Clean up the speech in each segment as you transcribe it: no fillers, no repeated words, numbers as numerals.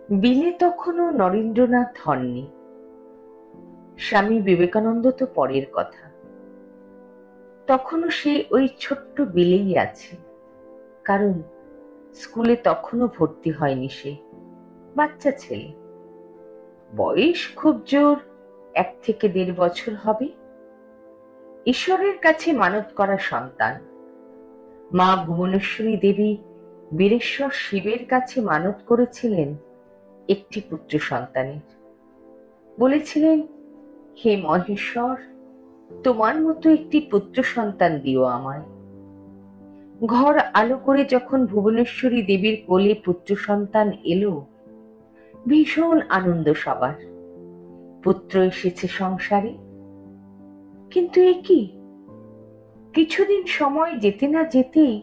বিলে তখনও নরেন্দ্রনাথ হননি। স্বামী বিবেকানন্দ তো পরের কথা। তখনও সে ওই ছোট্ট বিলেই আছে, কারণ স্কুলে তখনও ভর্তি হয়নি সে, বাচ্চা ছেলে। বয়স খুব জোর 1 থেকে 1.5 বছর হবে। ঈশ্বরের কাছে মানত করা সন্তান। মা ভুবনেশ্বরী দেবী বীরেশ্বর শিবের কাছে মানত করেছিলেন একটি পুত্র সন্তানের। বলেছিলেন, হে মহেশ্বর, তোমার মতো একটি পুত্র সন্তান দিও আমায়। ঘর আলো করে যখন ভুবনেশ্বরী দেবীর কোলে পুত্র সন্তান এলো, ভীষণ আনন্দ সবার। পুত্র এসেছে সংসারে। কিন্তু এ কি, কিছুদিন সময় যেতে না যেতেই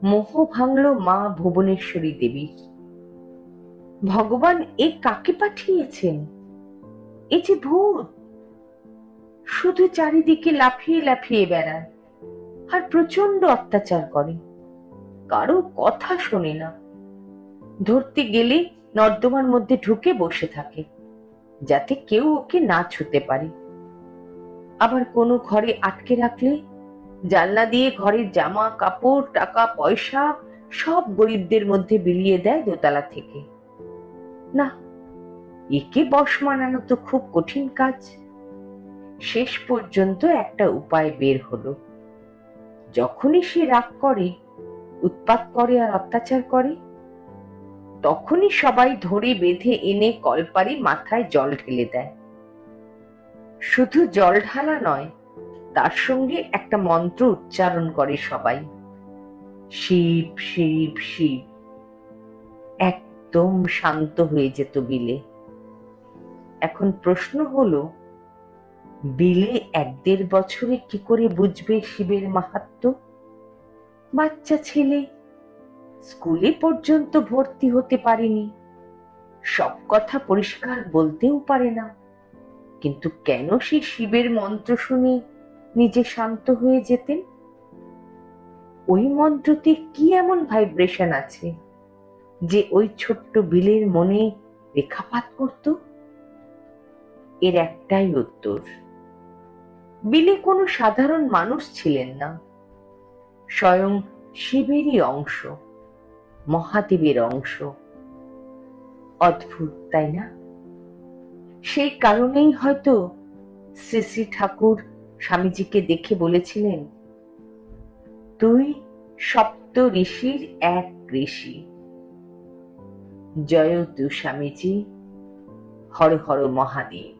মোহ ভাঙল মা ভুবনেশ্বরী দেবীর। ভগবান এ কাকে পাঠিয়েছেন? এ যে ভূত, শুধু চারিদিকে লাফিয়ে লাফিয়ে বেড়ায় আর প্রচন্ড অত্যাচার করে, কারো কথা শোনে না। ধরতে গেলে নর্দমার মধ্যে ঢুকে বসে থাকে, যাতে কেউ ওকে না ছুঁতে পারে। আবার কোনো ঘরে আটকে রাখলে জানলা দিয়ে ঘরের জামা কাপড় টাকা পয়সা সব গরিবদের মধ্যে বিলিয়ে দেয় দোতলা থেকে। না, একে বশ মানানো তো খুব কঠিন কাজ। শেষ পর্যন্ত একটা উপায় বের হলো। যখনই সে রাগ করে, উৎপাত করে আর অত্যাচার করে, তখনই সবাই ধরে বেঁধে এনে কলপারে মাথায় জল ঢেলে দেয়। শুধু জল ঢালা নয়, তার সঙ্গে একটা মন্ত্র উচ্চারণ করে সবাই, শিব শিব শিব। একদম শান্ত হয়ে যেত বিলে। এখন প্রশ্ন হলো, বিলে 1-1.5 বছরে কি করে বুঝবে শিবের মাহাত্ম্য? বাচ্চা ছেলে, স্কুলে পর্যন্ত ভর্তি হতে পারেনি, সব কথা পরিষ্কার বলতেও পারে না। কিন্তু কেন সে শিবের মন্ত্র শুনে নিজে শান্ত হয়ে যেতেন? ওই মন্ত্রতে কি এমন ভাইব্রেশন আছে যে ওই ছোট্ট বিলের মনে রেখাপাত করত? এর একটাই উত্তর, বিলে কোনো সাধারণ মানুষ ছিলেন না, স্বয়ং শিবেরই অংশ, মহাদেবের অংশ। অদ্ভুত, তাই না? সেই কারণেই হয়তো শ্রী শ্রী ঠাকুর স্বামীজিকে দেখে বলেছিলেন, তুই সপ্ত ঋষির এক ঋষি। জয় তু স্বামীজি, হর হর মহাদেব।